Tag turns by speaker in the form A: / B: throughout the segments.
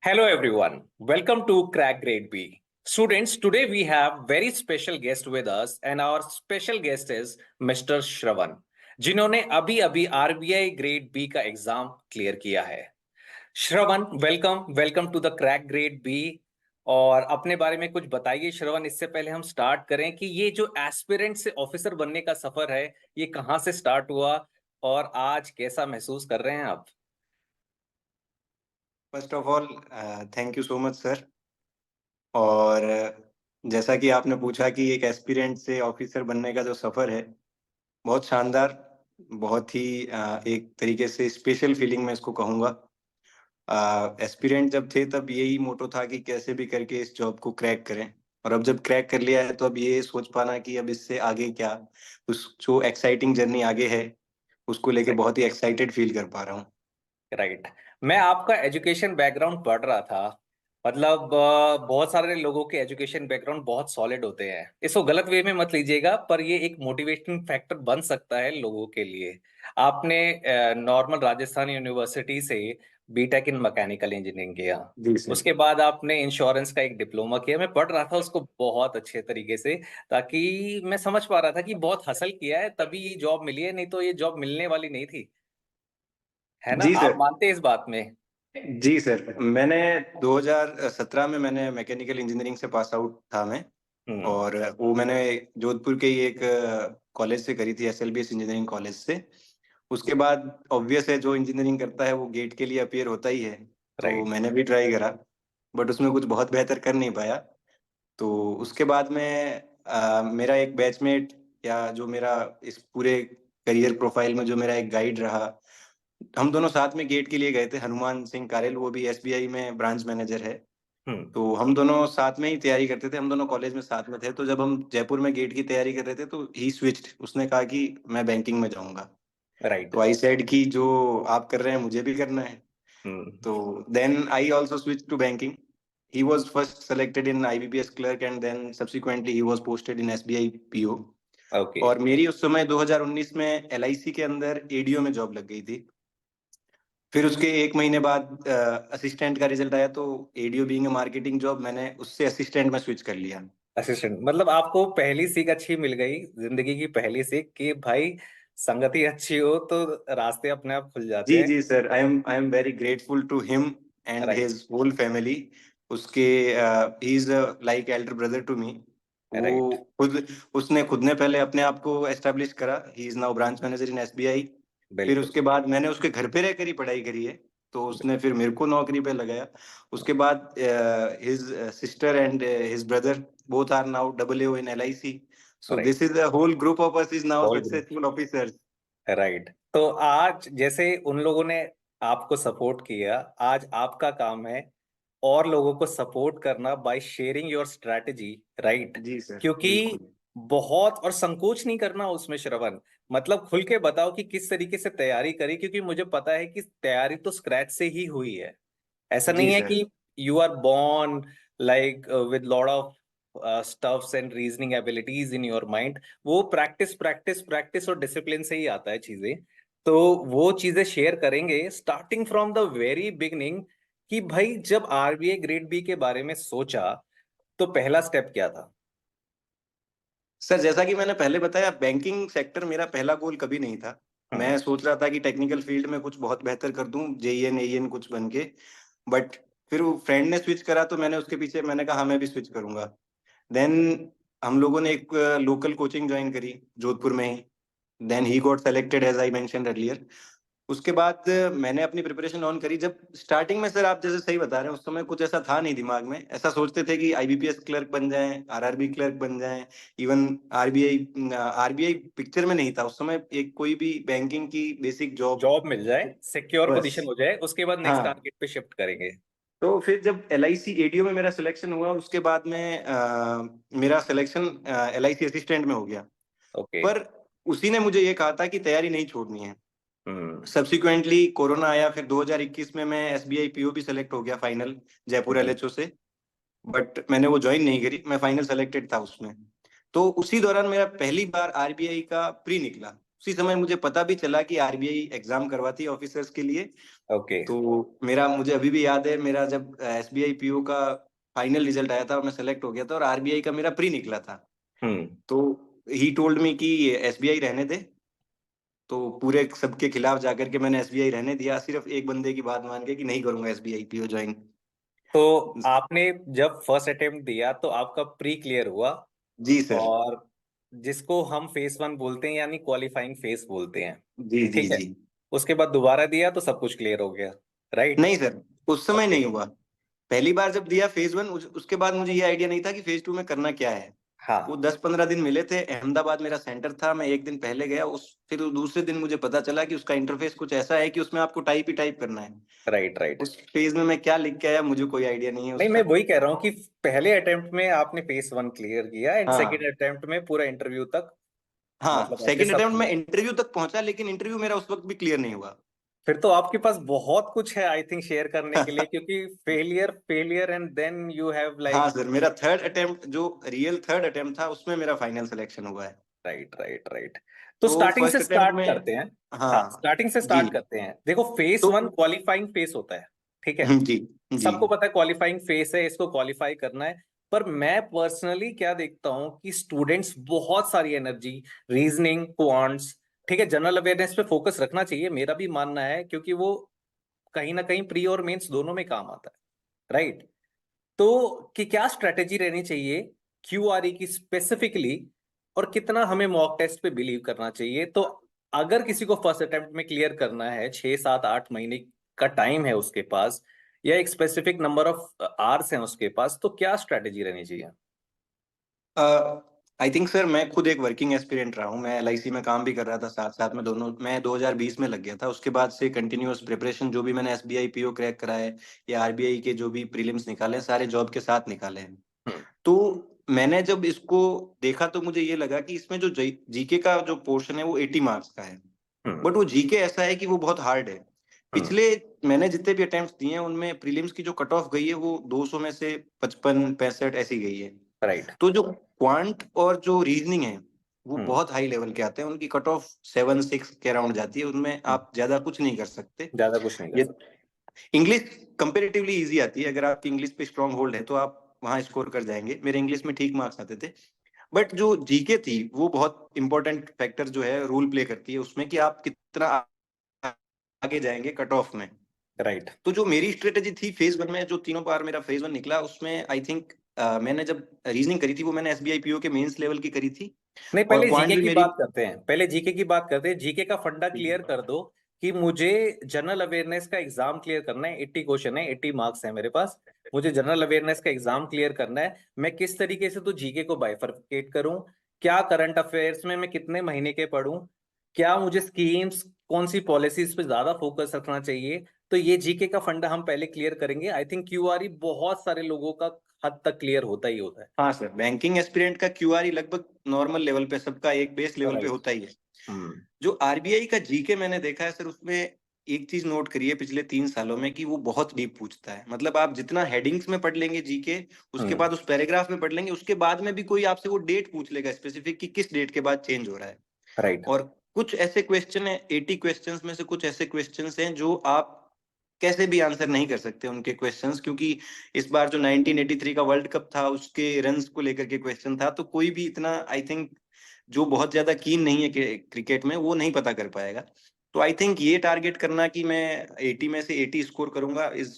A: Hello everyone. Welcome to Crack Grade B. Students, today we have very special guest with us and our special guest is Mr. Shravan, जिन्होंने अभी अभी RBI grade B का exam clear किया है। Shravan, welcome to the crack grade B. और अपने बारे में कुछ बताइए श्रवण, इससे पहले हम स्टार्ट करें कि ये जो एस्पिरेंट से ऑफिसर बनने का सफर है, ये कहाँ से स्टार्ट हुआ और आज कैसा महसूस कर रहे हैं आप?
B: First of all thank you so much sir. और जैसा कि आपने पूछा कि एक एस्पिरेंट से ऑफिसर बनने का जो सफ़र है, बहुत शानदार, बहुत ही एक तरीके से स्पेशल फीलिंग मैं इसको कहूँगा। एस्पिरेंट जब थे तब यही मोटो था कि कैसे भी करके इस जॉब को क्रैक करें, और अब जब क्रैक कर लिया है तो अब ये सोच पाना कि अब इससे आगे क्या, उस जो एक्साइटिंग जर्नी आगे है उसको लेके बहुत ही एक्साइटेड फील कर पा रहा हूँ।
A: राइट। मैं आपका एजुकेशन बैकग्राउंड पढ़ रहा था। मतलब बहुत सारे लोगों के एजुकेशन बैकग्राउंड बहुत सॉलिड होते हैं। इसको गलत वे में मत लीजिएगा, पर ये एक मोटिवेटिंग फैक्टर बन सकता है लोगों के लिए। आपने नॉर्मल राजस्थान यूनिवर्सिटी से बीटेक इन मैकेनिकल इंजीनियरिंग किया।
B: जी सर।
A: उसके बाद आपने इंश्योरेंस का एक डिप्लोमा किया। मैं पढ़ रहा था उसको बहुत अच्छे तरीके से, ताकि मैं समझ पा रहा था कि बहुत हसल किया है तभी ये जॉब मिली है, नहीं तो ये जॉब मिलने वाली नहीं थी। है ना?
B: जी
A: आप
B: सर।
A: मानते हैं इस बात में?
B: जी सर, मैंने 2017 में मैंने मैकेनिकल इंजीनियरिंग से पास आउट था मैं।
A: हम्म।
B: और वो मैंने जोधपुर के ही एक कॉलेज से करी थी, एसएलबीएस इंजीनियरिंग कॉलेज से। उसके बाद ऑब्वियस है, जो इंजीनियरिंग करता है वो गेट के लिए अपीयर होता ही है। तो
A: राइट।
B: मैंने भी ट्राई करा, बट उसमें कुछ बहुत बेहतर कर नहीं पाया। तो उसके बाद में मेरा एक बैचमेट, या जो मेरा इस पूरे करियर प्रोफाइल में जो मेरा एक गाइड रहा, हम दोनों साथ में गेट के लिए गए थे। हनुमान सिंह कारेल, वो भी एसबीआई में ब्रांच मैनेजर है।
A: हम्म।
B: तो हम दोनों साथ में ही तैयारी करते थे, हम दोनों कॉलेज में साथ में थे। तो जब हम जयपुर में गेट की तैयारी कर रहे थे तो ही स्विच्ड, उसने कहा कि मैं बैंकिंग में जाऊंगा।
A: राइट।
B: तो आई सेड कि जो आप कर रहे हैं मुझे भी करना है।
A: हम्म।
B: तो then I also switch to banking. He was first selected in IBPS clerk and then subsequently he was posted in SBI PO.
A: Okay.
B: और मेरी उस समय 2019 में एलआईसी के अंदर एडीओ में जॉब लग गई थी। फिर उसके एक महीने बाद असिस्टेंट का रिजल्ट आया, तो ADO being a marketing job, मैंने उससे असिस्टेंट में स्विच कर लिया।
A: असिस्टेंट मतलब आपको पहली सीख अच्छी मिल गई, जिंदगी की पहली सीख कि भाई संगति अच्छी हो तो रास्ते अपने आप खुल जाते
B: जी
A: हैं।
B: जी sir, I am very grateful to him and
A: right.
B: His whole family. उसके ही is like elder brother to me. वो
A: राइट।
B: खुद, उसने खुद ने पहले अपने आप को एस्टेब्लिश करा। He is now branch manager in SBI. फिर
A: बिल्कुल।
B: उसके बाद मैंने उसके घर पे रहकर ही पढ़ाई करी है, तो उसने फिर मेरे को नौकरी पे लगाया। उसके बाद his sister and his brother both are now double AO in LIC. So
A: right.
B: This is the whole group of us is now
A: all group.
B: Successful officers.
A: Right. तो आज जैसे उन लोगों ने आपको सपोर्ट किया, आज आपका काम है और लोगों को सपोर्ट करना by sharing your strategy. Right.
B: जी सर,
A: क्योंकि
B: बिल्कुल।
A: बहुत और संकोच नहीं करना उसमें श्रवण। मतलब खुल के बताओ कि किस तरीके से तैयारी करी, क्योंकि मुझे पता है कि तैयारी तो स्क्रैच से ही हुई है। ऐसा
B: जी
A: नहीं है
B: सर।
A: कि you are born like with lot of stuffs and reasoning abilities in your mind. वो प्रैक्टिस प्रैक्टिस प्रैक्टिस और डिसिप्लिन से ही आता है चीजें। तो वो चीजें शेयर करेंगे starting from the very beginning, कि भाई जब आरबीआई ग्रेड बी के बारे में सोचा तो पहला स्टेप क्या था?
B: सर, जैसा कि मैंने पहले बताया, बैंकिंग सेक्टर मेरा पहला गोल कभी नहीं था। मैं
A: हम्म।
B: सोच रहा था कि टेक्निकल फील्ड में कुछ बहुत बेहतर कर दूं, जेईएन एईएन कुछ बन के। बट फिर वो फ्रेंड ने स्विच करा तो मैंने उसके पीछे, मैंने कहा हाँ मैं भी स्विच करूंगा। देन हम लोगों ने एक लोकल कोचिंग ज्वाइन करी जोधपुर में ही। Then he got selected as I mentioned earlier. उसके बाद मैंने अपनी प्रिपरेशन ऑन करी। जब स्टार्टिंग में सर, आप जैसे सही बता रहे हैं, उस समय कुछ ऐसा था नहीं दिमाग में। ऐसा सोचते थे कि आईबीपीएस क्लर्क बन जाएं, आरआरबी क्लर्क बन जाएं, इवन आरबीआई। आरबीआई पिक्चर में नहीं था उस समय। एक कोई भी बैंकिंग की बेसिक जॉब,
A: जॉब मिल जाए, सिक्योर
B: बस।
A: पोजीशन हो जाए, उसके बाद नेक्स्ट
B: हाँ।
A: टारगेट पे शिफ्ट करेंगे।
B: तो फिर जब एलआईसी एडीओ में मेरा सिलेक्शन हुआ, उसके बाद में मेरा सिलेक्शन एलआईसी असिस्टेंट में हो गया।
A: ओके।
B: पर उसी ने मुझे ये कहा था कि तैयारी नहीं छोड़नी है।
A: हम्म।
B: सब्सिक्वेंटली कोरोना आया, फिर 2021 में मैं एसबीआई पीओ भी सेलेक्ट हो गया फाइनल, जयपुर
A: जी।
B: एलएचओ से। बट मैंने वो ज्वाइन नहीं करी, मैं फाइनल सेलेक्टेड था उसमें। तो उसी दौरान मेरा पहली बार आरबीआई का प्री निकला। उसी समय मुझे पता भी चला कि आरबीआई एग्जाम करवाती है ऑफिसर्स के लिए।
A: ओके।
B: तो मेरा, मुझे अभी भी याद है, मेरा जब एसबीआई पीओ का फाइनल रिजल्ट आया था और मैं सेलेक्ट हो गया था और आरबीआई का मेरा प्री निकला था,
A: हम्म।
B: तो ही टोल्ड मी कि एसबीआई रहने दे। तो पूरे सबके खिलाफ जाकर के मैंने एसबीआई रहने दिया, सिर्फ एक बंदे की बात मान के कि नहीं करूंगा एसबीआई पीओ ज्वाइन।
A: तो आपने जब फर्स्ट अटेम्प्ट दिया तो आपका प्री क्लियर हुआ,
B: जी सर।
A: और जिसको हम फेस वन बोलते हैं यानी क्वालिफाइंग फेस बोलते हैं,
B: जी जी
A: ठीक है।
B: जी।
A: उसके बाद दोबारा दिया तो सब कुछ क्लियर हो गया, राइट?
B: नहीं सर, उस समय
A: ओके।
B: नहीं हुआ। पहली बार जब दिया फेज वन, उसके बाद मुझे ये आइडिया नहीं था कि फेज टू में करना क्या है। वो
A: हाँ।
B: 10-15 दिन मिले थे, अहमदाबाद मेरा सेंटर था, मैं एक दिन पहले गया, उस फिर दूसरे दिन मुझे पता चला कि उसका इंटरफेस कुछ ऐसा है कि उसमें आपको टाइप ही टाइप करना है।
A: Right right.
B: उस फेज में मैं क्या लिख के आया मुझे कोई आइडिया नहीं है
A: नहीं, मैं
B: उसका।
A: वही कह रहा हूँ कि पहले अटेम्प्ट में आपने फेस वन क्लियर किया एंड सेकेंड
B: हाँ
A: अटेम्प्ट में पूरा इंटरव्यू तक,
B: हाँ,
A: मतलब आपके
B: सेकंड
A: सब
B: अटेम्प्ट में
A: क्लियर।
B: इंटरव्यू तक पहुंचा, लेकिन इंटरव्यू मेरा उस वक्त भी क्लियर नहीं हुआ।
A: फिर तो आपके पास बहुत कुछ है आई थिंक शेयर करने के लिए, क्योंकि failure failure and then you have
B: हाँ
A: लाइक।
B: सर, मेरा थर्ड अटेम्प्ट, जो रियल थर्ड अटेम्प्ट था, उसमें मेरा फाइनल सिलेक्शन हुआ है।
A: Right right right. तो
B: तो
A: स्टार्टिंग से
B: फर्स्ट अटेम्प्ट
A: स्टार्ट
B: में,
A: करते हैं। हाँ,
B: हाँ
A: स्टार्टिंग से
B: जी,
A: स्टार्ट करते हैं। देखो, फेस
B: तो
A: वन क्वालिफाइंग फेस होता है, ठीक है।
B: जी जी।
A: सबको पता है क्वालिफाइंग फेस है, इसको क्वालिफाई करना है। पर मैं पर्सनली क्या देखता हूं कि स्टूडेंट्स बहुत सारी एनर्जी, रीजनिंग, क्वांट्स, ठीक है, जनरल अवेयरनेस पे फोकस रखना चाहिए, मेरा भी मानना है, क्योंकि वो कहीं ना कहीं प्री और मेंस दोनों में काम आता है, राइट? तो कि क्या स्ट्रेटेजी रहनी चाहिए क्यूआरई की स्पेसिफिकली, और कितना हमें मॉक टेस्ट पे बिलीव करना चाहिए? तो अगर किसी को फर्स्ट अटेम्प्ट में क्लियर करना है, 6 7 8 महीने का टाइम है उसके पास, या एक स्पेसिफिक नंबर ऑफ आवर्स हैं उसके पास, तो क्या स्ट्रेटेजी रहनी चाहिए?
B: आई थिंक सर, मैं खुद एक वर्किंग एस्पिरेंट रहा हूँ, मैं एलआईसी में काम भी कर रहा था साथ साथ में, दोनों। मैं 2020 में लग गया था, उसके बाद से कंटिन्यूअस प्रिपरेशन, जो भी मैंने एसबीआई पीओ क्रैक करा है या आरबीआई के जो भी प्रीलिम्स निकाले हैं, सारे जॉब के साथ निकाले हैं।
A: हम्म।
B: तो मैंने जब इसको देखा तो मुझे ये लगा कि इसमें जो जीके का जो पोर्शन है वो 80 मार्क्स का है।
A: हम्म।
B: बट वो जीके ऐसा है कि वो बहुत हार्ड है।
A: हम्म।
B: पिछले मैंने जितने भी अटेम्प्ट्स दिए हैं उनमें प्रीलिम्स की जो कट ऑफ गई है वो 200 में से 55 65 ऐसी गई है।
A: राइट।
B: तो जो क्वांट और जो रीजनिंग है वो
A: हम्म।
B: बहुत हाई लेवल के आते हैं, उनकी कट ऑफ 7 6 के अराउंड जाती है, उनमें
A: हम्म।
B: आप ज्यादा कुछ नहीं कर सकते।
A: ज्यादा कुछ नहीं कर
B: ये
A: सकते।
B: इंग्लिश कंपेरेटिवली इजी आती है, अगर आपकी इंग्लिश पे स्ट्रांग होल्ड है तो आप वहां स्कोर कर जाएंगे। मेरे इंग्लिश में ठीक मार्क्स आते थे। बट जो जीके थी वो बहुत इंपॉर्टेंट फैक्टर जो है रोल प्ले करती है उसमें, कि आप कितना आगे जाएंगे कट ऑफ में।
A: राइट।
B: तो जो मेरी स्ट्रेटेजी थी फेज वन में, जो तीनों बार मेरा फेज वन निकला, उसमें आई थिंक मैंने जब रीजनिंग करी थी वो मैंने एसबीआई पीओ के मेंस लेवल की करी थी।
A: नहीं,
B: और
A: पहले
B: क्वांट
A: जीके
B: भी
A: की
B: मेरी,
A: बात करते हैं, पहले जीके की बात करते हैं। जीके का फंडा क्लियर कर दो कि मुझे जनरल अवेयरनेस का एग्जाम क्लियर करना है। 80 क्वेश्चन है, 80 मार्क्स है मेरे पास। मुझे जनरल अवेयरनेस का एग्जाम क्लियर करना है। मैं किस तरीके से तो जीके को बाइफरकेट करूं, क्या करंट अफेयर्स में मैं कितने महीने के पढूं, क्या मुझे स्कीम्स, कौन सी पॉलिसीज पे ज्यादा फोकस रखना चाहिए, तो ये जीके का फंडा हम पहले क्लियर करेंगे। आई थिंक क्यूआरई बहुत सारे लोगों का हद तक क्लियर होता ही होता है।
B: हाँ सर, बैंकिंग एस्पिरेंट का क्यूआरई लगभग नॉर्मल लेवल पे, सबका एक बेस लेवल पे
A: राइट।
B: होता ही है।
A: हम्म।
B: जो आरबीआई का जीके मैंने देखा है सर, उसमें एक चीज नोट करी है पिछले 3 सालों में, कि वो बहुत डीप पूछता है। मतलब आप जितना हेडिंग्स में पढ़ लेंगे जीके, उसके
A: हम्म।
B: बाद उस पैराग्राफ में पढ़ लेंगे, उसके बाद में भी कोई आपसे वो डेट पूछ लेगा स्पेसिफिक, कि किस डेट के बाद चेंज हो रहा है।
A: राइट।
B: और कुछ ऐसे क्वेश्चन है, 80 क्वेश्चंस में से कुछ ऐसे क्वेश्चंस हैं जो आप कैसे भी आंसर नहीं कर सकते उनके क्वेश्चंस, क्योंकि इस बार जो 1983 का वर्ल्ड कप था उसके रन्स को लेकर के क्वेश्चन था, तो कोई भी इतना, आई थिंक, जो बहुत ज्यादा कीन नहीं है क्रिकेट में, वो नहीं पता कर पाएगा। तो आई थिंक ये टारगेट करना कि मैं 80 में से 80 स्कोर करूंगा, इज,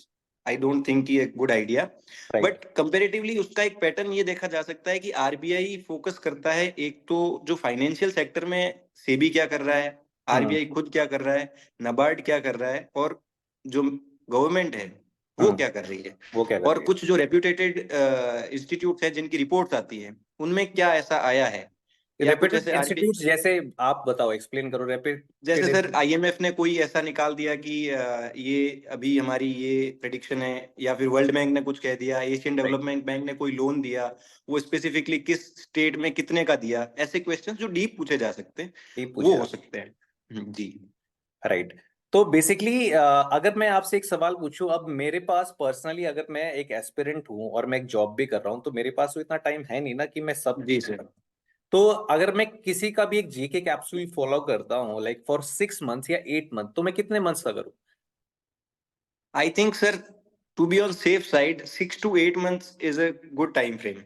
B: आई डोंट थिंक ये good idea.
A: Right.
B: But comparatively उसका एक पैटर्न ये देखा जा सकता है कि आरबीआई फोकस करता है, एक तो जो फाइनेंशियल सेक्टर में सेबी क्या कर रहा है,
A: हम्म।
B: आरबीआई खुद क्या कर रहा है, नाबार्ड क्या कर रहा है, और जो गवर्नमेंट है वो
A: हम्म।
B: क्या कर रही है।
A: वो क्या कर
B: और
A: रही है?
B: कुछ जो रेप्यूटेटेड इंस्टीट्यूट है जिनकी रिपोर्ट्स आती है, उनमें क्या ऐसा आया है, या कुछ
A: रेप्यूटेड
B: ऐसे आरबीआई,
A: इंस्टीट्यूट्स जैसे आप बताओ, एक्सप्लेन करो
B: जैसे
A: रेप्यूटेड
B: सर
A: इंस्टीट्यूट।
B: आईएमएफ ने कोई ऐसा निकाल दिया कि ये अभी हमारी ये प्रेडिक्शन है, या फिर वर्ल्ड बैंक ने कुछ कह दिया, एशियन
A: राइट।
B: डेवलपमेंट बैंक ने कोई लोन दिया, वो स्पेसिफिकली किस स्टेट में कितने का दिया, ऐसे क्वेश्चंस जो डीप पूछे जा सकते हैं
A: ये
B: वो
A: पूछे
B: हो
A: आप।
B: सकते हैं। जी
A: राइट। तो बेसिकली अगर मैं आपसे एक सवाल पूछूं, अब मेरे पास पर्सनली, अगर मैं एक एस्पिरेंट हूं और मैं एक जॉब भी कर रहा हूं, तो मेरे पास तो इतना टाइम है नहीं ना कि मैं सब
B: जी
A: चीजें
B: सर।
A: करूं। तो अगर मैं किसी का भी एक जीके कैप्सूल फॉलो करता हूँ लाइक फॉर 6 मंथ्स या 8 मंथ, तो मैं कितने मंथ्स का करूँ?
B: I think sir, to be on safe side 6 to 8 months is a good time frame.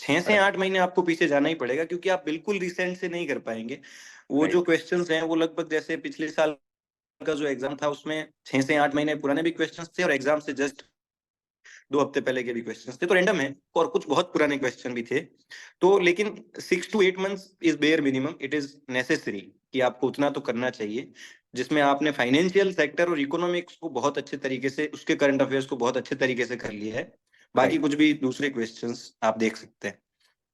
B: 6 से 8 महीने आपको पीछे जाना ही पड़ेगा, क्योंकि आप बिल्कुल रिसेंट से नहीं कर पाएंगे। वो जो
A: राइट।
B: क्वेश्चंस हैं वो लगभग जैसे पिछले साल का जो एग्जाम था उसमें 6 से 8 महीने पुराने भी क्वेश्चंस थे, और एग्जाम से जस्ट 2 हफ्ते पहले के भी क्वेश्चंस थे, तो रैंडम है, और कुछ बहुत पुराने क्वेश्चन भी थे। तो लेकिन 6 to 8 months is bare minimum, it is necessary कि आपको उतना तो करना चाहिए, जिसमें आपने फाइनेंशियल सेक्टर और इकोनॉमिक्स को बहुत अच्छे तरीके से, उसके करंट अफेयर्स को बहुत अच्छे तरीके से कर लिया है। बाकी
A: राइट।
B: कुछ भी दूसरे क्वेश्चंस आप देख सकते हैं।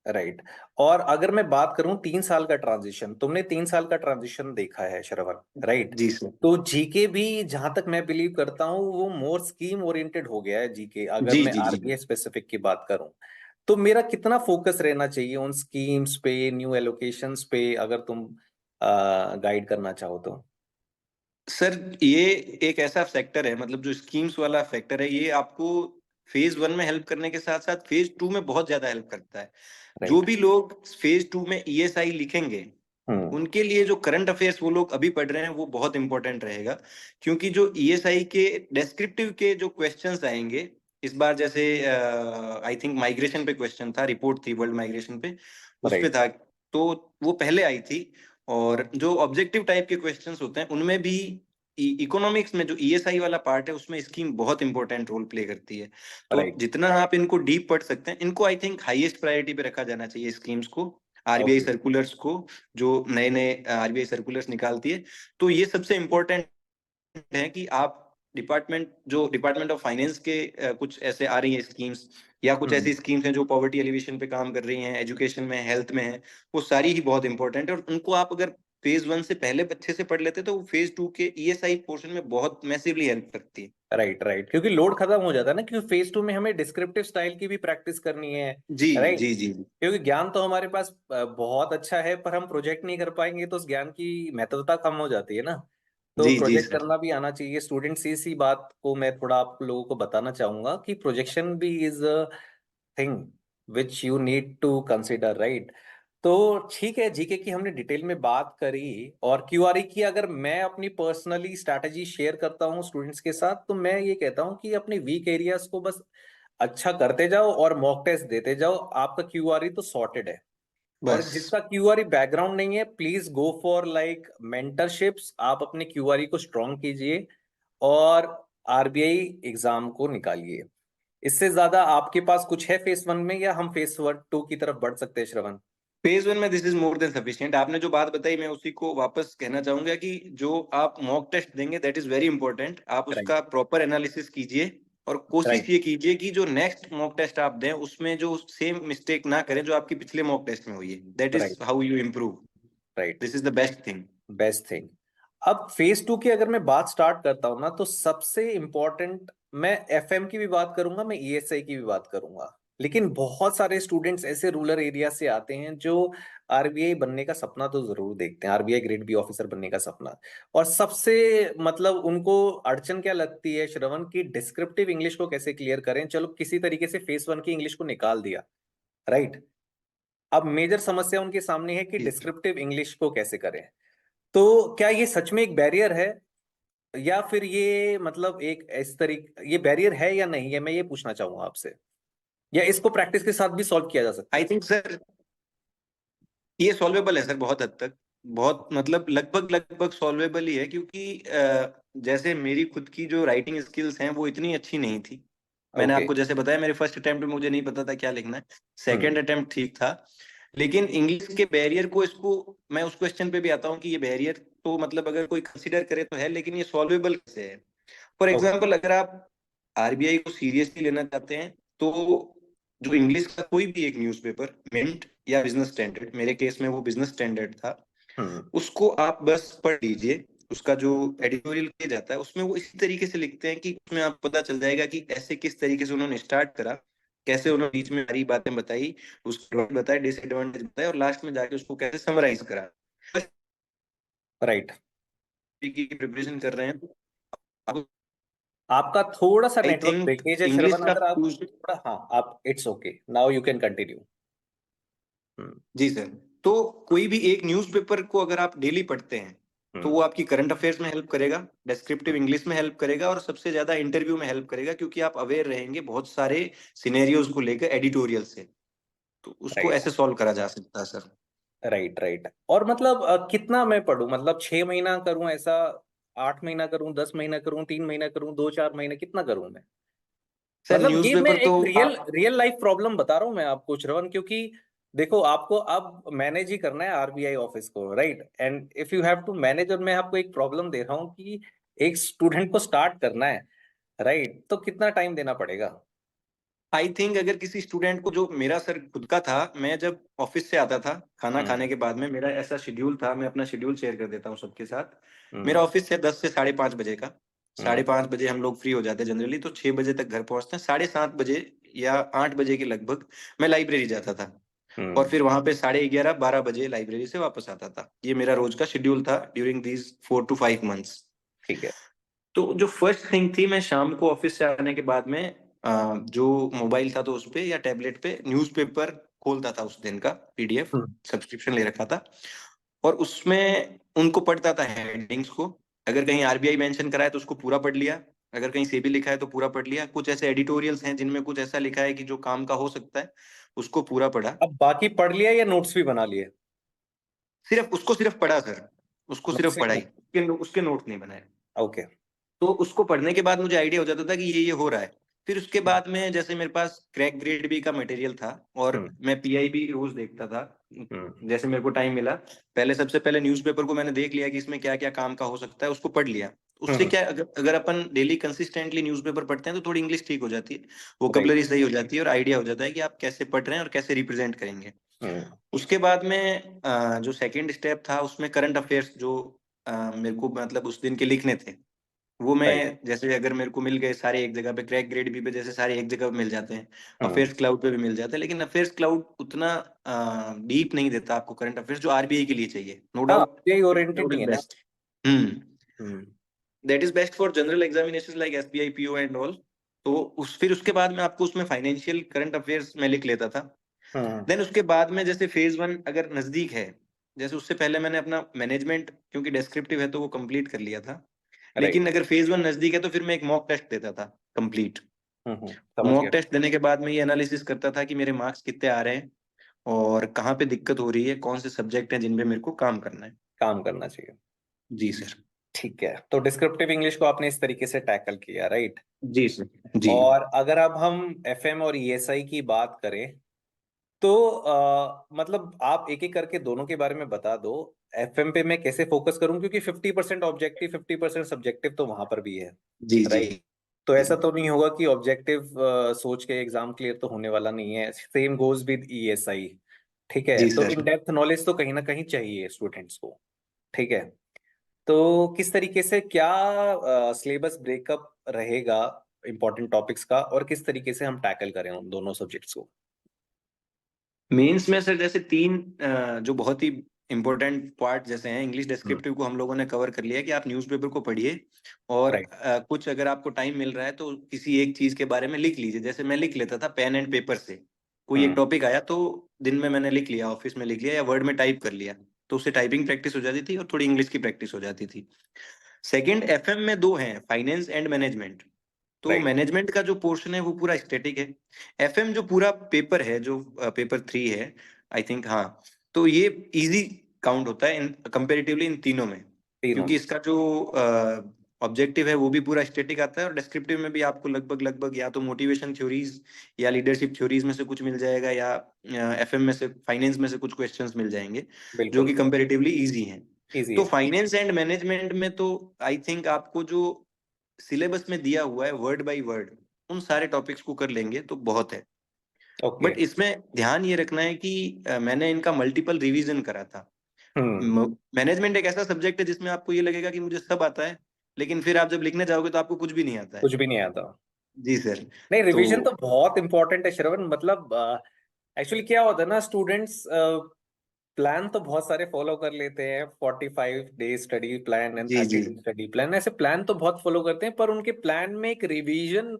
A: राइट। और अगर मैं बात करूं 3 साल का ट्रांजिशन, तुमने 3 साल का ट्रांजिशन देखा है श्रवण, राइट?
B: जी सर।
A: तो जीके भी जहां तक मैं बिलीव करता हूं वो मोर स्कीम ओरिएंटेड हो गया है जीके, अगर
B: जी
A: मैं
B: जी जी।
A: आरबीआई स्पेसिफिक की बात करूं। तो मेरा कितना फोकस रहना चाहिए उन स्कीम्स पे, न्यू एलोकेशंस पे, अगर तुम गाइड करना चाहो तो?
B: सर ये एक ऐसा सेक्टर है, मतलब जो स्कीम्स वाला सेक्टर है, ये आपको फेज 1 में हेल्प करने के साथ साथ फेज 2 में बहुत ज्यादा हेल्प करता है। जो
A: राइट।
B: भी लोग फेज 2 में ईएसआई लिखेंगे,
A: हम्म।
B: उनके लिए जो करंट अफेयर्स वो लोग अभी पढ़ रहे हैं वो बहुत इंपॉर्टेंट रहेगा। क्योंकि जो ईएसआई के डेस्क्रिप्टिव के जो क्वेश्चंस आएंगे इस बार, जैसे आई थिंक माइग्रेशन पे क्वेश्चन था, रिपोर्ट थी वर्ल्ड माइग्रेशन पे, उस पे
A: राइट।
B: था, तो वो पहले आई थी। और जो ऑब्जेक्टिव टाइप के क्वेश्चंस होते हैं उनमें भी इकोनॉमिक्स में जो ईएसआई वाला पार्ट है उसमें स्कीम बहुत इंपॉर्टेंट रोल प्ले करती है। तो
A: राइट।
B: जितना आप इनको डीप पढ़ सकते हैं, इनको आई थिंक हाईएस्ट प्रायोरिटी पे रखा जाना चाहिए स्कीम्स को, आरबीआई
A: ओके।
B: सर्कुलर्स को, जो नए नए आरबीआई सर्कुलर्स निकालती है। तो ये सबसे इम्पोर्टेंट है कि आप डिपार्टमेंट ऑफ फाइनेंस के कुछ ऐसे आ रही है स्कीम्स, या कुछ
A: हम्म।
B: ऐसी स्कीम्स हैं जो पॉवर्टी एलिवेशन पे काम कर रही हैं, एजुकेशन में, हेल्थ में है, वो सारी ही बहुत इंपॉर्टेंट है। और उनको आप अगर फेज 1 से पहले अच्छे से पढ़ लेते तो वो फेज 2 के ईएसआई पोर्शन में बहुत मैसिवली हेल्प करती है।
A: राइट। राइट, क्योंकि लोड खत्म हो जाता है ना, क्योंकि फेज 2 में हमें डिस्क्रिप्टिव स्टाइल की भी प्रैक्टिस करनी है।
B: जी
A: राइट।
B: जी जी।
A: क्योंकि ज्ञान तो हमारे पास बहुत अच्छा है, पर हम प्रोजेक्ट नहीं कर पाएंगे तो उस ज्ञान की महत्वता कम हो जाती है ना। तो
B: जी जी
A: प्रोजेक्ट
B: सर।
A: करना भी आना चाहिए स्टूडेंट्स। इसी बात को मैं थोड़ा आप लोगों को बताना चाहूंगा कि प्रोजेक्शन भी is a thing which you need to consider, right? तो ठीक है, जीके की हमने डिटेल में बात करी। और क्यूआरई की अगर मैं अपनी पर्सनली स्ट्रैटेजी शेयर करता हूँ स्टूडेंट्स के साथ, तो मैं ये कहता हूँ कि अपने वीक एरियाज को बस अच्छा करते जाओ और मॉक टेस्ट देते जाओ, आपका क्यूआरई तो सॉर्टेड है। और
B: बस।
A: जिसका क्यूआरई बैकग्राउंड नहीं है, प्लीज गो फॉर लाइक मेंटरशिप्स, आप अपने क्यूआरई को स्ट्रॉन्ग कीजिए और आरबीआई एग्जाम को निकालिए। इससे ज्यादा आपके पास कुछ है फेस 1 में, या हम फेस 2 की तरफ बढ़ सकते हैं श्रवण?
B: फेज 1 में this is more than sufficient. आपने जो बात बताई मैं उसी को वापस कहना चाहूंगा कि जो आप मॉक टेस्ट देंगे दैट इज वेरी इंपॉर्टेंट। आप
A: राइट।
B: उसका प्रॉपर एनालिसिस कीजिए, और कोशिश
A: राइट।
B: ये कीजिए कि जो नेक्स्ट मॉक टेस्ट आप दें उसमें जो सेम मिस्टेक ना करें जो आपकी पिछले मॉक टेस्ट में हुई है। That is
A: right.
B: How you improve.
A: Right.
B: This is the best thing.
A: Best thing. अब फेस 2 की अगर मैं बात स्टार्ट करता हूं ना, तो सबसे इंपॉर्टेंट, मैं एफएम की भी बात करूंगा, मैं ईएसआई की भी बात करूंगा। लेकिन बहुत सारे स्टूडेंट्स ऐसे रूरल एरिया से आते हैं जो आरबीआई बनने का सपना तो जरूर देखते हैं, आरबीआई ग्रेड बी ऑफिसर बनने का सपना। और सबसे मतलब उनको अड़चन क्या लगती है श्रवण, की डिस्क्रिप्टिव इंग्लिश को कैसे क्लियर करें। चलो किसी तरीके से फेस 1 की इंग्लिश को निकाल दिया, राइट? अब मेजर समस्या उनके सामने है कि डिस्क्रिप्टिव इंग्लिश को कैसे करें। तो क्या ये सच में एक बैरियर है, या फिर ये मतलब एक इस तरीके ये बैरियर है या नहीं है, मैं ये पूछना चाहूंगा आपसे। या इसको प्रैक्टिस के साथ भी सॉल्व किया जा सकता
B: आई
A: है?
B: थिंक सर ये सॉल्वेबल है सर, बहुत हद तक, बहुत मतलब लगभग लगभग सॉल्वेबल ही है। क्योंकि जैसे मेरी खुद की जो राइटिंग स्किल्स हैं वो इतनी अच्छी नहीं थी। मैंने
A: ओके।
B: आपको जैसे बताया, मेरे फर्स्ट अटेम्प्ट में मुझे नहीं पता था क्या लिखना है,
A: हम्म।
B: सेकंड अटेम्प्ट ठीक था। लेकिन इंग्लिश के बैरियर को, इसको मैं उस क्वेश्चन पे भी आता हूँ कि ये बैरियर तो मतलब अगर कोई कंसिडर करे तो है, लेकिन ये सॉल्वेबल कैसे है। For
A: okay.
B: एग्जाम्पल, अगर आप आरबीआई को सीरियसली लेना चाहते हैं तो जो इंग्लिश का कोई भी एक न्यूज़पेपर, मिंट या बिजनेस स्टैंडर्ड, मेरे केस में वो बिजनेस स्टैंडर्ड था,
A: हम्म।
B: उसको आप बस पढ़ लीजिए। उसका जो एडिटोरियल किया जाता है उसमें वो इसी तरीके से लिखते हैं कि उसमें आपको पता चल जाएगा कि ऐसे किस तरीके से उन्होंने स्टार्ट करा, कैसे उन्होंने बीच में सारी बातें बताई, उसके बताए, डिसएडवांटेज बताए, और लास्ट में जाके उसको कैसे समराइज करा। बस
A: राइट।
B: की प्रिपरेशन कर रहे हैं।
A: आपका थोड़ा सा
B: आई
A: नेटवर्क
B: थिंक
A: ब्रेकेज है
B: इंग्लिश
A: श्रवण,
B: का
A: अगर आप थोड़ा, हाँ, आप, it's okay, now you can continue. Hmm.
B: जी सर। तो कोई भी एक न्यूज़पेपर को अगर आप डेली पढ़ते हैं तो वो आपकी करंट अफेयर्स में हेल्प करेगा, डिस्क्रिप्टिव इंग्लिश में हेल्प करेगा और सबसे ज्यादा इंटरव्यू में हेल्प करेगा, क्योंकि आप अवेयर रहेंगे बहुत सारे सिनेरियोज को लेकर एडिटोरियल से। तो उसको
A: राइट
B: ऐसे सॉल्व करा जा सकता है सर।
A: Right right. और मतलब कितना मैं पढूं, मतलब 6 महीना करूं ऐसा, 8 महीना करूं, 10 महीना करूं, 3 महीना करूं, 2-4 महीने, कितना करूं मैं?
B: सर
A: मतलब ये मैं
B: न्यूज़पेपर
A: एक
B: तो
A: रियल
B: आप
A: रियल लाइफ प्रॉब्लम बता रहा हूँ मैं आपको श्रवण, क्योंकि देखो आपको अब मैनेज ही करना है आरबीआई ऑफिस को, right? And if you have to manage, और मैं आपको एक प्रॉब्लम दे रहा हूँ कि एक स्टूडेंट को स्टार्ट करना है, राइट? तो कितना टाइम देना पड़ेगा?
B: आई थिंक अगर किसी स्टूडेंट को, जो मेरा सर खुद का था, मैं जब ऑफिस से आता था खाना खाने
A: हम्म
B: के बाद में, मेरा ऐसा शेड्यूल था, मैं अपना शेड्यूल शेयर कर देता हूँ सबके साथ। मेरा
A: हम्म
B: ऑफिस है 10 से 5:30 बजे का। साढ़े
A: हम्म
B: पाँच बजे हम लोग फ्री हो जाते हैं जनरली, तो 6 बजे तक घर पहुंचते हैं। 7:30 बजे या 8 बजे के लगभग मैं लाइब्रेरी जाता था, और
A: हम्म।
B: फिर वहां पे 11:30-12 बजे लाइब्रेरी से वापस आता था। ये मेरा रोज का शेड्यूल था ड्यूरिंग दीज 4 to 5 months।
A: ठीक है।
B: तो जो फर्स्ट थिंग थी, मैं शाम को ऑफिस से आने के बाद में जो मोबाइल था तो उस पे या टैबलेट पे न्यूज़पेपर खोलता था, उस दिन का पीडीएफ
A: हम्म
B: सब्सक्रिप्शन ले रखा था, और उसमें उनको पढ़ता था हेडिंग्स को। अगर कहीं आरबीआई मेंशन करा है तो उसको पूरा पढ़ लिया, अगर कहीं सेबी लिखा है तो पूरा पढ़ लिया। कुछ ऐसे एडिटोरियल्स हैं जिनमें कुछ ऐसा लिखा है कि जो काम का हो सकता है, उसको पूरा पढ़ा।
A: अब बाकी पढ़ लिया या नोट्स भी बना लिए?
B: सिर्फ उसको सिर्फ पढ़ा सर, उसको
A: नोट्स
B: सिर्फ
A: ही
B: पढ़ाई,
A: बना।
B: उसके नोट नहीं बनाए।
A: ओके।
B: तो उसको पढ़ने के बाद मुझे आइडिया हो जाता था कि ये हो रहा है। फिर उसके बाद में जैसे मेरे पास क्रैक ग्रेड बी का मटेरियल था, और
A: हम्म
B: मैं पीआईबी रोज देखता था
A: हम्म
B: जैसे मेरे को टाइम मिला। पहले सबसे पहले न्यूज़पेपर को मैंने देख लिया कि इसमें क्या क्या काम का हो सकता है, उसको पढ़ लिया। उससे
A: हम्म।
B: क्या, अगर अगर अपन डेली कंसिस्टेंटली न्यूज़पेपर पढ़ते हैं तो थोड़ी इंग्लिश ठीक हो जाती है,
A: राइट।
B: वोकेबलरी सही हो जाती है, और आइडिया हो जाता है कि आप कैसे पढ़ रहे हैं और कैसे रिप्रेजेंट करेंगे।
A: हम्म।
B: उसके बाद में जो सेकंड स्टेप था, उसमें करंट अफेयर्स जो मेरे को मतलब उस दिन के लिखने थे, वो
A: राइट।
B: मैं जैसे अगर मेरे को मिल गए सारे एक जगह पे, क्रैक ग्रेड बी पे जैसे सारे एक जगह पे मिल जाते हैं,
A: हम्म।
B: अफेयर्स क्लाउड पे भी मिल जाते हैं, लेकिन अफेयर्स क्लाउड उतना डीप नहीं देता आपको करंट अफेयर्स जो आरबीआई के लिए चाहिए। नो
A: हाँ,
B: डाउट
A: आरबीआई ओरिएंटेड
B: क्लाउड
A: नहीं
B: इज
A: है ना।
B: Best. Hmm.
A: Hmm
B: that is best for general examinations like SBI PO and all. तो फिर उसके बाद में आपको उसमें फाइनेंशियल करंट अफेयर्स में लिख लेता था।
A: हम्म।
B: देन उसके बाद में जैसे फेज 1 अगर नजदीक है, जैसे उससे पहले मैंने अपना मैनेजमेंट, क्योंकि डेस्क्रिप्टिव है तो वो कंप्लीट कर लिया था। लेकिन
A: राइट।
B: अगर फेज 1 नजदीक है तो फिर मैं एक मॉक टेस्ट देता था कंप्लीट।
A: समझ
B: मॉक
A: गया।
B: टेस्ट देने के बाद में ये एनालिसिस करता था कि मेरे मार्क्स कितने आ रहे हैं, और कहाँ पे दिक्कत हो रही है, कौन से सब्जेक्ट हैं जिनपे मेरे को काम करना है।
A: काम करना चाहिए।
B: जी सर।
A: ठीक है, तो डिस्क्रिप्टिव इंग्लिश को आपने इस तरीके से टैकल किया, राइट?
B: जी सर। जी।
A: और अगर अब हम एफएम और ईएसआई की बात करें, तो मतलब आप एक एक करके दोनों के बारे में बता दो। एफएम पे मैं कैसे फोकस करूं, क्योंकि 50% ऑब्जेक्टिव 50% सब्जेक्टिव तो वहां पर भी है,
B: जी जी।
A: राइट? तो ऐसा तो नहीं होगा कि ऑब्जेक्टिव सोच के एग्जाम क्लियर तो होने वाला नहीं है। Same goes with ESI. ठीक है,
B: जी
A: तो
B: सर।
A: इन डेप्थ नॉलेज तो कहीं ना कहीं चाहिए स्टूडेंट्स को। ठीक है, तो किस तरीके से क्या सिलेबस ब्रेकअप रहेगा इंपॉर्टेंट टॉपिक्स का, और किस तरीके से हम टैकल करें उन दोनों सब्जेक्ट्स को?
B: मेंस में सर जैसे तीन जो बहुत ही इंपॉर्टेंट पार्ट जैसे हैं, इंग्लिश
A: हम्म।
B: डिस्क्रिप्टिव को हम लोगों ने कवर कर लिया कि आप न्यूज़पेपर को पढ़िए, और
A: राइट।
B: कुछ अगर आपको टाइम मिल रहा है तो किसी एक चीज के बारे में लिख लीजिए। जैसे मैं लिख लेता था पेन एंड पेपर से, कोई एक
A: हम्म।
B: टॉपिक आया तो दिन में मैंने लिख लिया, ऑफिस में लिख लिया या वर्ड में टाइप कर लिया, तो उससे टाइपिंग प्रैक्टिस हो जाती थी और थोड़ी इंग्लिश की प्रैक्टिस हो जाती थी। सेकंड, एफएम में दो हैं, फाइनेंस एंड मैनेजमेंट। तो
A: राइट।
B: मैनेजमेंट का जो पोर्शन है वो पूरा स्टैटिक है। एफएम जो पूरा पेपर है, जो पेपर 3 है आई थिंक, हाँ, तो ये इजी काउंट होता है इन कंपेरेटिवली इन तीनों में,
A: तीनों
B: क्योंकि
A: में।
B: इसका जो ऑब्जेक्टिव है वो भी पूरा स्टैटिक आता है, और डिस्क्रिप्टिव में भी आपको लगभग लगभग या तो मोटिवेशन थ्योरीज या लीडरशिप थ्योरीज में से कुछ मिल जाएगा, या एफएम में से, फाइनेंस में से कुछ क्वेश्चंस मिल जाएंगे जो
A: बिल्कुल।
B: कि कंपेरेटिवली इजी हैं।
A: इजी
B: तो
A: है।
B: फाइनेंस एंड मैनेजमेंट में तो आई थिंक आपको जो सिलेबस में दिया हुआ है वर्ड बाय वर्ड, उन सारे टॉपिक्स को कर लेंगे तो बहुत है।
A: ओके।
B: बट इसमें ध्यान ये रखना है कि मैंने इनका मल्टीपल रिवीजन करा था।
A: हम्म।
B: मैनेजमेंट एक ऐसा सब्जेक्ट है जिसमें आपको ये लगेगा कि मुझे सब आता है, लेकिन फिर आप जब लिखने जाओगे तो आपको कुछ भी नहीं आता है।
A: कुछ भी नहीं आता।
B: जी सर।
A: नहीं,
B: तो
A: रिवीजन तो बहुत इंपॉर्टेंट है श्रवण। मतलब एक्चुअली क्या होता है ना, स्टूडेंट्स प्लान तो बहुत सारे फॉलो कर लेते हैं, 45 डेज स्टडी प्लान एंड
B: जी
A: 30
B: जी।
A: डेज स्टडी प्लान, ऐसे प्लान तो बहुत फॉलो करते हैं, पर उनके प्लान में एक रिवीजन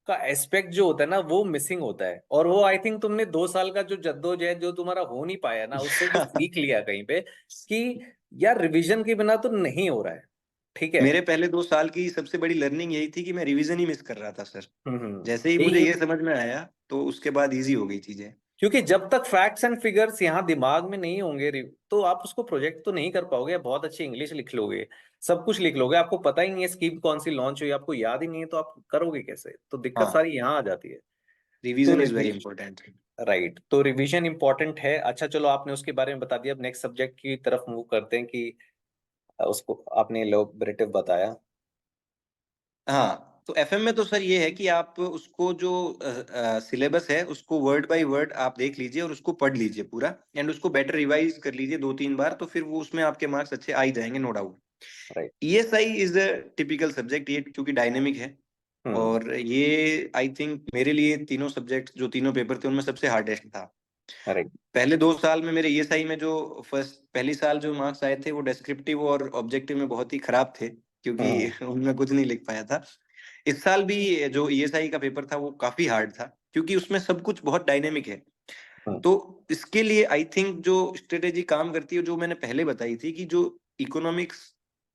A: का एस्पेक्ट जो होता है ना वो मिसिंग होता है, और वो आई थिंक तुमने 2 साल का जो जद्दोजहद जो तुम्हारा हो नहीं पाया ना, उससे कुछ सीख लिया कहीं पे कि यार रिवीजन के बिना तो नहीं हो रहा है। ठीक है।
B: मेरे पहले 2 साल की सबसे बड़ी लर्निंग यही थी कि मैं रिवीजन ही मिस कर रहा था सर। जैसे ही मुझे
A: यही,
B: ये समझ में आया तो उसके बाद इजी हो गई चीजें।
A: क्योंकि जब तक फैक्ट्स एंड फिगर्स यहाँ दिमाग में नहीं होंगे तो आप उसको प्रोजेक्ट तो नहीं कर पाओगे। बहुत अच्छी इंग्लिश लिख लोगे, सब कुछ लिख लोगे, आपको पता ही नहीं है स्कीम कौन सी लॉन्च हुई, आपको याद ही नहीं है, तो आप करोगे कैसे? तो दिक्कत
B: हाँ,
A: सारी यहाँ आ जाती है। तो
B: revision is very
A: revision,
B: important.
A: Right, तो रिवीजन इंपॉर्टेंट है। अच्छा चलो, आपने उसके बारे में बता दिया, अब नेक्स्ट सब्जेक्ट की तरफ मूव करते हैं कि उसको आपने एलोबरेटिव बताया।
B: हाँ, तो एफएम में तो सर ये है कि आप उसको जो सिलेबस है उसको वर्ड बाय वर्ड आप देख लीजिए और उसको पढ़ लीजिए पूरा, एंड उसको बेटर रिवाइज कर लीजिए 2-3 बार, तो फिर वो उसमें आपके मार्क्स अच्छे आ ही जाएंगे, no doubt.
A: Right.
B: ESI is a typical subject, ये क्योंकि डायनेमिक है।
A: हम्म।
B: और ये आई थिंक मेरे लिए तीनों सब्जेक्ट जो तीनों पेपर थे उनमें सबसे हार्डेस्ट था।
A: राइट।
B: पहले 2 साल में मेरे ईएसआई में जो फर्स्ट पहली साल जो मार्क्स आए थे वो डेस्क्रिप्टिव और ऑब्जेक्टिव में बहुत ही खराब थे, क्योंकि
A: हम्म।
B: उनमें कुछ नहीं लिख पाया था। इस साल भी जो ईएसआई का पेपर था वो काफी हार्ड था, क्योंकि उसमें सब कुछ बहुत डायनेमिक है।
A: हम्म।
B: तो इसके लिए आई थिंक जो स्ट्रेटेजी काम करती है, जो मैंने पहले बताई थी, कि जो इकोनॉमिक्स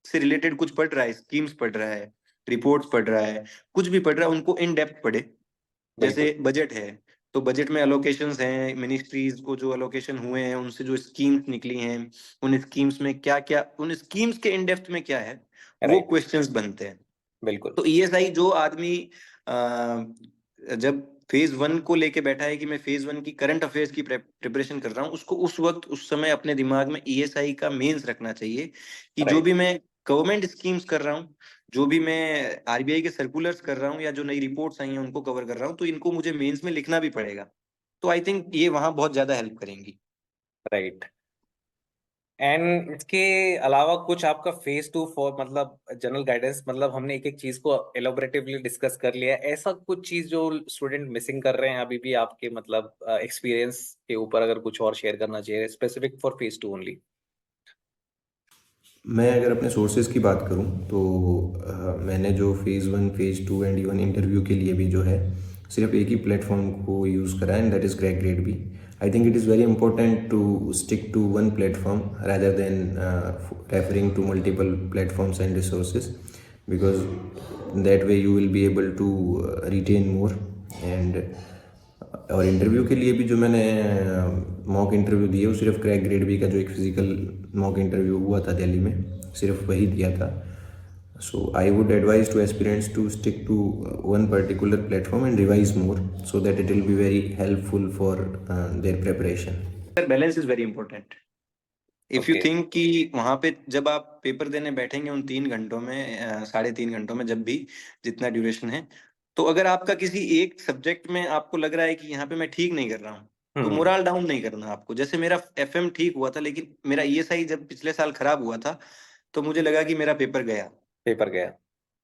B: से रिलेटेड कुछ पढ़ रहा है, स्कीम्स पढ़ रहा है, रिपोर्ट्स पढ़ रहा है, कुछ भी पढ़ रहा है, उनको इन डेप्थ पढ़े।
A: बिल्कुल।
B: जैसे बजट है, तो बजट में अलोकेशंस हैं, मिनिस्ट्रीज को जो अलोकेशन हुए हैं उनसे जो स्कीम्स निकली हैं, उन स्कीम्स में क्या क्या, उन स्कीम्स के इन डेप्थ में क्या है, वो
A: राइट।
B: क्वेश्चंस बनते हैं।
A: बिल्कुल।
B: तो ईएसआई जो आदमी जब फेज 1 को लेके बैठा है कि मैं फेज 1 की करंट अफेयर्स की प्रिपरेशन कर रहा हूँ, उसको उस वक्त उस समय अपने दिमाग में ईएसआई का मेंस रखना चाहिए, कि जो
A: राइट।
B: भी मैं गवर्नमेंट स्कीम्स कर रहा हूँ, जो भी मैं आरबीआई के सर्कुलर्स कर रहा हूँ, या जो नई रिपोर्ट्स आई हैं उनको कवर कर रहा हूँ, तो इनको मुझे मेंस में लिखना भी पड़ेगा। तो आई थिंक ये वहां बहुत ज्यादा हेल्प करेंगी।
A: राइट। एंड इसके अलावा कुछ आपका फेज 2 फॉर मतलब जनरल गाइडेंस, मतलब हमने एक एक चीज को एलोबरेटिवली डिस्कस कर लिया है, ऐसा कुछ चीज जो स्टूडेंट मिसिंग कर रहे हैं अभी भी आपके मतलब एक्सपीरियंस के ऊपर, अगर कुछ और शेयर करना चाहिए स्पेसिफिक फॉर फेज 2 ओनली।
C: मैं अगर अपने सोर्सेज की बात करूं तो मैंने जो phase 1 phase 2 and even interview के लिए भी जो है सिर्फ एक ही प्लेटफॉर्म को यूज़ करा है, and that is crack grade B. I think it is very important to stick to one platform rather than referring to multiple platforms and resources, because that way you will be able to retain more. And और interview के लिए भी जो मैंने mock interview दिए वो सिर्फ crack grade B का जो एक फिजिकल मॉक इंटरव्यू हुआ था दिल्ली में, सिर्फ वही दिया था। So I would advise to aspirants to stick to one particular platform and revise more, so that it will be very helpful for their preparation.
B: Sir, balance is very important. If you
A: okay.
B: Think कि वहां पे जब आप paper देने बैठेंगे उन 3 घंटों में, 3.5 घंटों में, जब भी जितना ड्यूरेशन है, तो अगर आपका किसी एक सब्जेक्ट में आपको लग रहा है कि यहाँ पे मैं ठीक नहीं कर रहा हूँ, तो
A: हम्म।
B: मोरल डाउन नहीं करना आपको। जैसे मेरा एफएम ठीक हुआ था, लेकिन मेरा ईएसआई जब पिछले साल खराब हुआ था, तो मुझे लगा कि मेरा पेपर गया।
A: पेपर गया।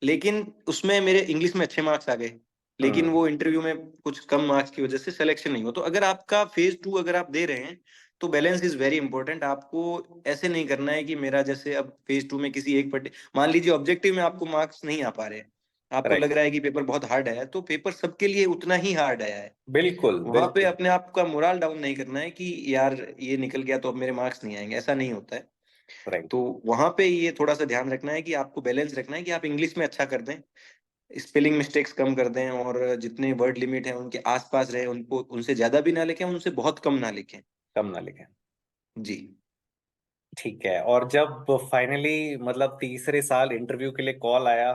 B: लेकिन उसमें मेरे इंग्लिश में अच्छे मार्क्स आ गए, लेकिन
A: हम्म।
B: वो इंटरव्यू में कुछ कम मार्क्स की वजह से सिलेक्शन नहीं हुआ। तो अगर आपका फेज 2 अगर आप दे रहे हैं, तो बैलेंस इज वेरी इंपॉर्टेंट। आपको ऐसे नहीं करना है कि मेरा जैसे अब फेज 2 में किसी एक मान लीजिए ऑब्जेक्टिव में आपको मार्क्स नहीं आ पा रहे हैं, आपको
A: राइट।
B: लग रहा है कि पेपर बहुत हार्ड आया है, तो पेपर सबके लिए उतना ही हार्ड आया है।
A: बिल्कुल
B: वहां पे
A: बिल्कुल।
B: अपने आप का मोरल डाउन नहीं करना है कि यार ये निकल गया तो अब मेरे मार्क्स नहीं आएंगे, ऐसा नहीं होता है।
A: राइट।
B: तो वहां पे ये थोड़ा सा ध्यान रखना है कि आपको बैलेंस रखना है कि आप इंग्लिश में अच्छा कर दें, स्पेलिंग मिस्टेक्स कम कर दें, और जितने वर्ड लिमिट है उनके आसपास रहे, उनको उनसे ज्यादा भी ना लिखें, उनसे बहुत कम ना लिखें।
A: कम ना लिखें।
B: जी।
A: ठीक है। और जब फाइनली मतलब तीसरे साल इंटरव्यू के लिए कॉल आया,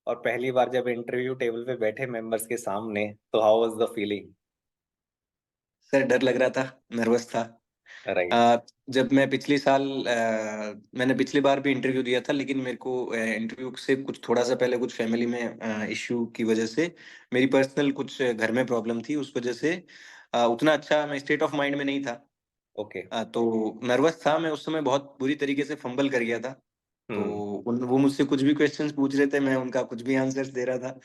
A: और पहली बार जब इंटरव्यू टेबल पे बैठे मेंबर्स के सामने, तो how was the feeling?
B: Sir, डर लग रहा था, नर्वस था।
A: राइट।
B: अ, जब मैं पिछले साल मैंने पिछली बार भी इंटरव्यू दिया था, लेकिन मेरे को इंटरव्यू से कुछ थोड़ा सा पहले कुछ फैमिली में इश्यू की वजह से, मेरी पर्सनल कुछ घर में प्रॉब्लम थी, उस वजह से उतना अच्छा मैं स्टेट ऑफ माइंड में नहीं था।
A: ओके।
B: तो नर्वस था मैं उस समय, बहुत बुरी तरीके से फंबल कर गया था। तो
A: हम्म।
B: वो मुझसे कुछ भी क्वेश्चंस पूछ रहे थे, मैं उनका कुछ भी आंसर्स दे रहा था।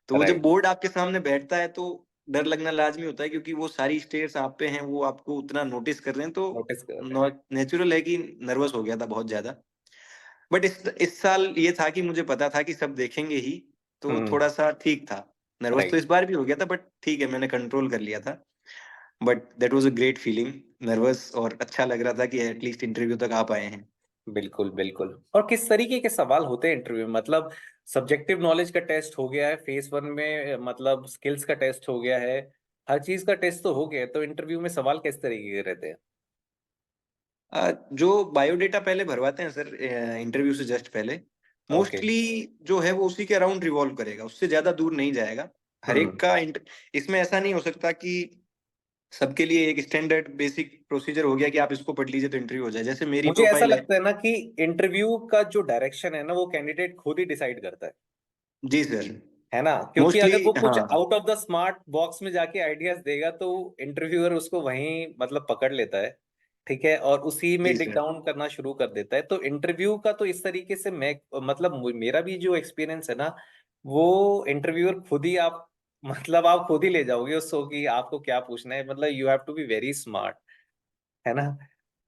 B: तो वो जब
A: राइट।
B: बोर्ड आपके सामने बैठता है तो डर लगना लाजमी होता है, क्योंकि वो सारी स्टेट्स आप पे हैं, वो आपको उतना नोटिस कर रहे हैं, तो
A: नोटिस कर रहे हैं।
B: नेचुरल है कि नर्वस हो गया था बहुत ज्यादा। बट इस साल ये था कि मुझे पता था कि सब देखेंगे ही, तो
A: हम्म।
B: थोड़ा सा ठीक था। नर्वस तो
A: राइट।
B: इस बार भी हो गया था, बट ठीक है, मैंने कंट्रोल कर लिया था। But that was a great feeling, nervous और अच्छा लग रहा था कि एटलीस्ट इंटरव्यू तक आ पाए हैं।
A: बिल्कुल बिल्कुल। और किस तरीके के सवाल होते हैं इंटरव्यू में? मतलब सब्जेक्टिव नॉलेज का टेस्ट हो गया है फेज वन में, मतलब स्किल्स का टेस्ट हो गया है, हर चीज का टेस्ट तो हो गया है, तो इंटरव्यू में सवाल किस तरीके के रहते हैं?
B: जो बायोडेटा पहले भरवाते हैं सर इंटरव्यू से जस्ट पहले,
A: ओके।
B: मोस्टली जो है वो उसी के अराउंड रिवॉल्व करेगा, उससे ज्यादा दूर नहीं जाएगा। हर एक
A: हम्म।
B: का इसमें ऐसा नहीं हो सकता कि सबके लिए एक स्टैंडर्ड बेसिक प्रोसीजर हो गया कि आप इसको पढ़ लीजिए तो इंटरव्यू हो जाए, जैसे मेरी
A: मुझे ऐसा
B: प्रोफाइल है।
A: लगता है ना कि इंटरव्यू का जो डायरेक्शन है ना, वो कैंडिडेट खुद ही डिसाइड करता
B: जी सर।
A: है ना? क्योंकि
B: मोस्टली
A: अगर वो कुछ
B: हाँ।
A: Out of the smart box में जाके आइडियाज देगा तो इंटरव्यूअर उसको वहीं मतलब पकड़ लेता है, ठीक है, और उसी में
B: जी
A: डिग
B: सर।
A: डाउन करना शुरू कर देता है। तो इंटरव्यू का तो इस तरीके से मैं मतलब मेरा भी जो एक्सपीरियंस है ना, वो इंटरव्यूअर खुद ही आप मतलब आप खुद ही ले जाओगे उसको कि आपको क्या पूछना है, मतलब you have to be very smart, है ना?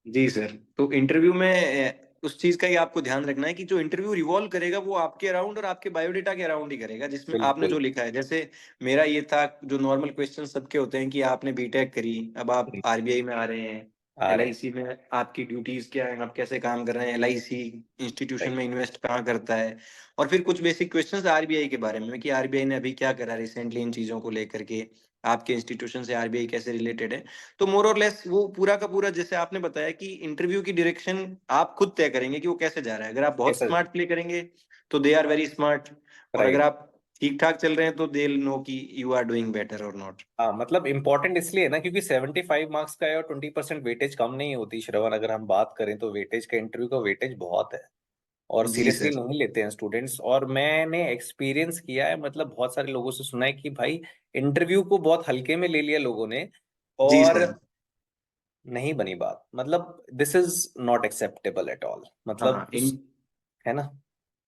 B: जी सर। तो इंटरव्यू में उस चीज का ही आपको ध्यान रखना है कि जो इंटरव्यू रिवॉल्व करेगा वो आपके अराउंड और आपके बायोडेटा के अराउंड ही करेगा, जिसमें आपने
A: बिल्कुल।
B: जो लिखा है। जैसे मेरा ये था, जो नॉर्मल क्वेश्चन सबके होते हैं कि आपने बीटेक करी, अब आप आरबीआई में आ रहे हैं,
A: आ रहे हैं।
B: एलआईसी में आपकी ड्यूटीज क्या है, आप कैसे काम कर रहे हैं, एलआईसी इंस्टीट्यूशन
A: राइट।
B: में इन्वेस्ट कहाँ करता है। और फिर कुछ बेसिक क्वेश्चंस आरबीआई के बारे में कि आरबीआई ने अभी क्या करा रिसेंटली इन चीजों को लेकर के, आपके इंस्टीट्यूशन से आरबीआई कैसे रिलेटेड है। तो मोर और लेस वो पूरा का पूरा, जैसे आपने बताया कि इंटरव्यू की डायरेक्शन आप खुद तय करेंगे कि वो कैसे जा रहा है। अगर आप बहुत
A: ऐसा।
B: स्मार्ट प्ले करेंगे तो दे आर वेरी स्मार्ट, और अगर
A: राइट।
B: आप ठीक ठाक चल रहे हैं तो दे नो कि यू आर डूइंग बेटर और नॉट।
A: हाँ, मतलब इम्पोर्टेंट इसलिए है ना क्योंकि 75 मार्क्स का है और 20% वेटेज कम नहीं होती श्रवण। अगर हम बात करें तो वेटेज का, इंटरव्यू का वेटेज बहुत है और
B: जी
A: सीरियसली
B: सर।
A: नहीं लेते हैं स्टूडेंट्स। और मैंने एक्सपीरियंस किया है, मतलब बहुत सारे लोगों से सुना है कि भाई इंटरव्यू को बहुत हल्के में ले लिया लोगों ने,
B: जी
A: और
B: सर।
A: नहीं बनी बात। मतलब this is not acceptable at all, मतलब
B: हाँ, इन
A: है ना?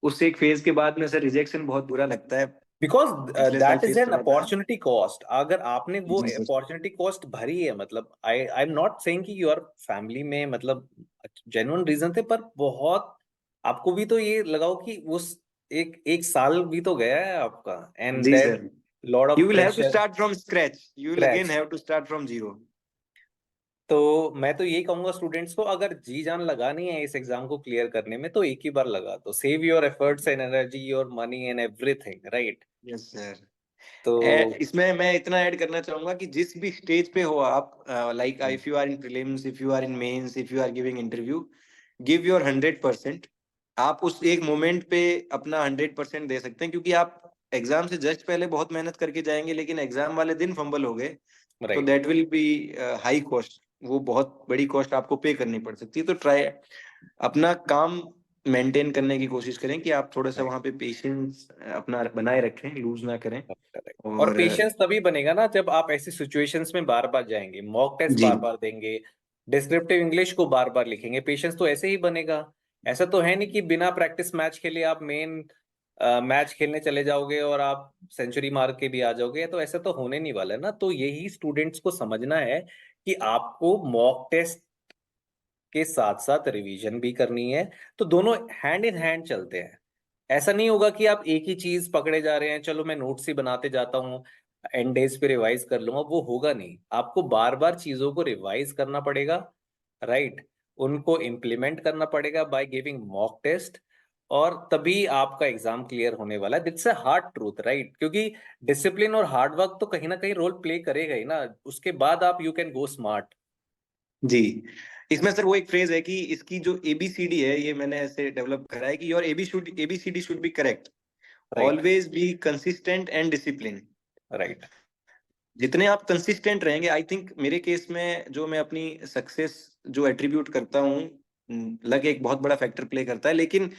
B: उस एक फेज के बाद में सर रिजेक्शन बहुत बुरा लगता है।
A: बिकॉज
B: पिछले साल
A: दैट इज
B: फेस
A: एन
B: करा था।
A: Opportunity cost. अगर आपने वो
B: जी सर।
A: अपॉर्चुनिटी कॉस्ट भरी है, मतलब आई एम नॉट सेइंग कि योर फैमिली में मतलब जेन्युइन रीजन थे, पर बहुत आपको भी तो ये लगाओ कि उस एक एक साल भी तो गया है आपका, एंड
B: जी
A: then
B: sir.
A: Lot
B: you
A: of
B: will have to
A: pressure,
B: start from scratch, you will again
A: crash.
B: Have to start from zero.
A: तो मैं तो यही कहूंगा स्टूडेंट्स को, अगर जी जान लगानी है इस एग्जाम को क्लियर करने में तो एक ही बार लगा दो। Save your efforts and energy, your money and everything, right?
B: Yes sir.
A: तो
B: इसमें मैं इतना ऐड करना चाहूंगा कि जिस भी स्टेज पे हो आप, like if you are in prelims, if you are in mains, if you are giving interview, give your 100%। आप उस एक मोमेंट पे अपना 100% दे सकते हैं, क्योंकि आप एग्जाम से जस्ट पहले बहुत मेहनत करके जाएंगे, लेकिन एग्जाम वाले दिन फंबल हो गए तो
A: right.
B: That will be high cost. वो बहुत बड़ी कॉस्ट आपको पे करनी पड़ सकती है। तो ट्राई अपना काम मेंटेन करने की कोशिश करें कि आप थोड़ा सा वहां पे पेशेंस अपना बनाए रखें, लूज ना करें।
A: करेक्ट। और
B: और
A: पेशेंस तभी बनेगा ना जब आप ऐसी सिचुएशंस में बार बार जाएंगे, मॉक टेस्ट
B: जी।
A: बार बार देंगे, डिस्क्रिप्टिव इंग्लिश को बार बार लिखेंगे। पेशेंस तो ऐसे ही बनेगा। ऐसा तो है नहीं कि बिना प्रैक्टिस मैच खेले आप मेन मैच खेलने चले जाओगे और आप सेंचुरी मार के भी आ जाओगे, तो ऐसा तो होने नहीं वाला है ना। तो यही स्टूडेंट्स को समझना है कि आपको मॉक टेस्ट के साथ साथ रिवीजन भी करनी है। तो दोनों हैंड इन हैंड चलते हैं। ऐसा नहीं होगा कि आप एक ही चीज पकड़े जा रहे हैं, चलो मैं नोट्स ही बनाते जाता हूँ, एंड डेज पे रिवाइज कर लूंगा, वो होगा नहीं। आपको बार बार चीजों को रिवाइज करना पड़ेगा, राइट? उनको इम्प्लीमेंट करना पड़ेगा बाय गिविंग मॉक टेस्ट, और तभी आपका एग्जाम क्लियर होने वाला है। That's a hard truth, right? क्योंकि डिसिप्लिन और हार्ड वर्क तो कहीं ना कहीं रोल प्ले करेगा ही ना, उसके बाद आप यू कैन गो स्मार्ट।
B: जी। इसमें सर वो एक फ्रेज है कि इसकी जो एबीसीडी है, ये मैंने ऐसे डेवलप करा है कि your ABCD should be correct,
A: right.
B: Always be consistent and discipline.
A: Right.
B: जितने आप कंसिस्टेंट रहेंगे, आई थिंक मेरे केस में जो मैं अपनी सक्सेस जो एट्रीब्यूट करता हूँ, लक एक बहुत बड़ा फैक्टर प्ले करता है, लेकिन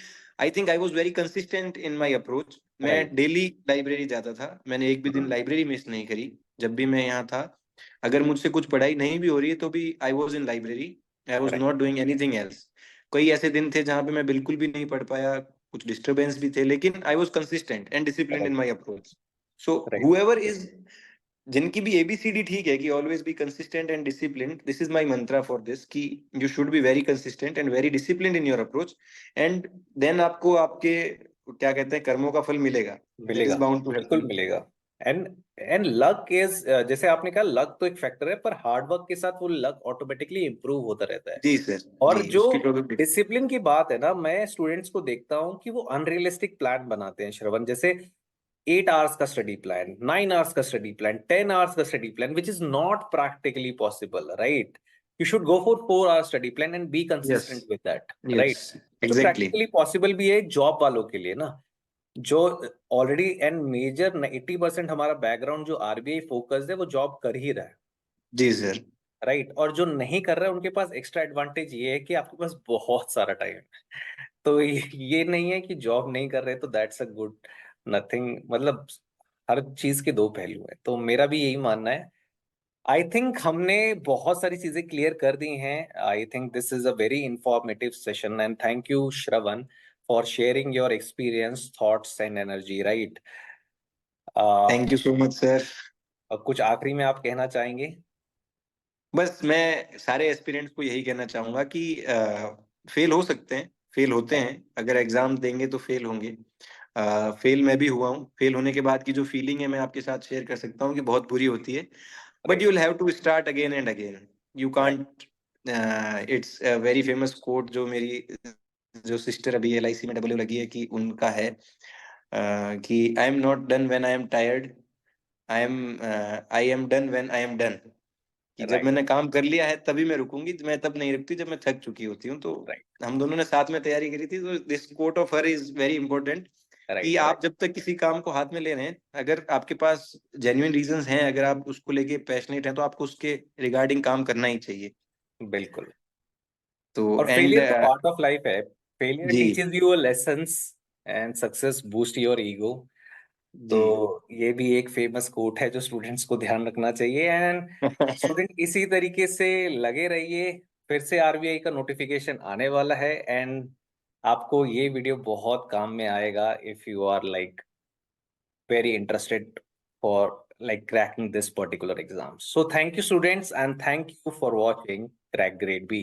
B: I think I was very consistent in my approach. मैं
A: राइट।
B: डेली लाइब्रेरी जाता था, मैंने एक भी दिन लाइब्रेरी मिस नहीं करी जब भी मैं यहाँ था। अगर मुझसे कुछ पढ़ाई नहीं भी हो रही है तो भी I was in library, I was
A: right.
B: Not doing anything else. कई ऐसे दिन थे जहाँ पे मैं बिल्कुल भी नहीं पढ़ पाया, कुछ डिस्टरबेंस भी थे, लेकिन I was consistent and disciplined in
A: right.
B: My approach. So
A: right.
B: However is, जिनकी भी एबीसीडी ठीक है कि always be consistent and disciplined, this is my mantra for this, कि you should be very consistent and very disciplined in your approach, and then आपको आपके क्या कहते हैं कर्मों का फल मिलेगा, दैट इज
A: मिलेगा।
B: बाउंड टू
A: बिल्कुल
B: हैपन।
A: मिलेगा। एंड लक इज, जैसे आपने कहा लक तो एक फैक्टर है, पर हार्ड वर्क के साथ वो लक ऑटोमेटिकली इंप्रूव होता रहता है।
B: जी सर,
A: और
B: जी
A: जो
B: उसकी तो
A: डिसिप्लिन की बात है ना, मैं स्टूडेंट्स को देखता हूँ कि वो अनरियलिस्टिक प्लान बनाते हैं श्रवण, जैसे 8 आवर्स का स्टडी प्लान, 9 आवर्स का स्टडी प्लान, 10 आवर्स का study plan, which is not practically possible, right? You should go for 4 hour study plan and be
B: yes,
A: consistent with that,
B: yes,
A: right? जो
B: exactly.
A: Practically possible भी है job वालों के लिए ना, जो ऑलरेडी एंड मेजर 80% हमारा बैकग्राउंड जो आरबीआई फोकस्ड है वो जॉब कर ही रहा है,
B: जी सर।
A: राइट? और जो नहीं कर रहा है उनके पास एक्स्ट्रा एडवांटेज ये है कि आपके पास बहुत सारा टाइम है। तो ये नहीं है कि जॉब नहीं कर रहे तो दैट्स अ गुड नथिंग, मतलब हर चीज के दो पहलू हैं। तो मेरा भी यही मानना है। आई थिंक हमने बहुत सारी चीजें क्लियर कर दी हैं। I think this is a very informative session and thank you Shravan for sharing your experience, thoughts and energy, right?
B: Thank you so much sir.
A: कुछ आखिरी में आप कहना चाहेंगे?
B: बस मैं सारे एस्पिरेंट्स को यही कहना चाहूंगा कि फेल हो सकते हैं, फेल होते हैं, अगर एग्जाम देंगे तो फेल होंगे। फेल मैं भी हुआ हूँ। फेल होने के बाद की जो फीलिंग है मैं आपके साथ शेयर कर सकता हूँ कि बहुत बुरी होती है, but
A: right,
B: you will have to start again and again. You
A: right,
B: can't. It's very famous quote जो मेरी जो सिस्टर अभी LIC में डब्ल्यू लगी है कि उनका है, कि I am not done when I am tired, I am done when I am done. कि जब
A: राइट,
B: मैंने काम कर लिया है तभी मैं रुकूंगी, मैं तब नहीं रुकती जब मैं थक चुकी होती हूँ। तो
A: राइट,
B: हम दोनों ने साथ में तैयारी करी थी, तो this quote of her is very important. कि
A: राइट,
B: आप
A: राइट,
B: जब तक किसी काम को हाथ में ले रहे हैं, अगर आपके पास जेन्युइन रीजंस हैं, अगर आप उसको लेके पैशनेट हैं, तो आपको उसके रिगार्डिंग काम करना ही चाहिए।
A: बिल्कुल।
B: तो
A: और
B: एंड
A: फेलियर तो पार्ट ऑफ लाइफ है। फेलियर
B: जी।
A: Teaches you lessons and success boost your ego. तो
B: जी।
A: ये भी एक फेमस कोट है जो स्टूडेंट्स को ध्यान रखना चाहिए। एंड स्टूडेंट इसी तरीके से लगे रहिए। फिर से आरबीआई का नोटिफिकेशन आने वाला है एंड आपको ये वीडियो बहुत काम में आएगा if you are like very interested for like cracking this particular exam. So thank you students and thank you for watching Crack Grade B.